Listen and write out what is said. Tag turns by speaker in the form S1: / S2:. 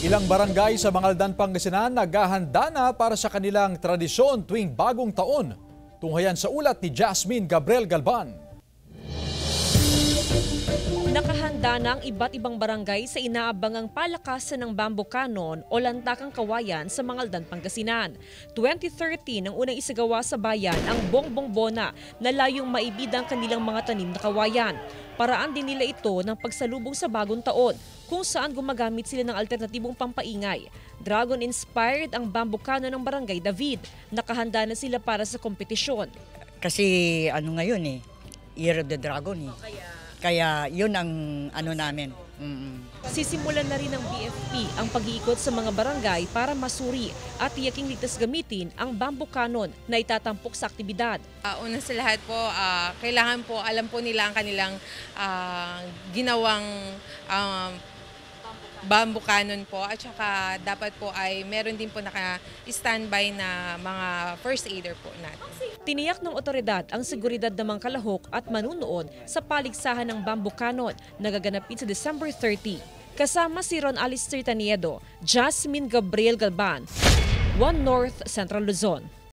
S1: Ilang barangay sa Mangaldan, Pangasinan naghahanda na para sa kanilang tradisyon tuwing bagong taon. Tunghayan sa ulat ni Jasmine Gabriel Galban.
S2: Nakahanda na ang iba't ibang barangay sa inaabangang palakasan ng bamboo cannon o lantakang kawayan sa Mangaldan, Pangasinan. 2013 nang unang isagawa sa bayan ang Bongbong Bona na layong maibida ang kanilang mga tanim na kawayan. Paraan din nila ito ng pagsalubong sa bagong taon kung saan gumagamit sila ng alternatibong pampaingay. Dragon-inspired ang bamboo cannon ng Barangay David. Nakahanda na sila para sa kompetisyon.
S3: Kasi ngayon Year of the Dragon Kaya yun ang namin.
S2: Sisimulan na rin ng BFP ang pag-iikot sa mga barangay para masuri at tiyaking ligtas gamitin ang bamboo cannon na itatampok sa aktibidad.
S4: Una sa lahat po, kailangan po alam po nila ang kanilang ginawang bamboo cannon po, at saka dapat po ay meron din po naka-standby na mga first aider po natin.
S2: Tiniyak ng otoridad ang seguridad ng mga kalahok at manunood sa paligsahan ng bamboo cannon na gaganapin sa December 30. Kasama si Ron Alistair Taniedo, Jasmine Gabriel Galban, One North Central Luzon.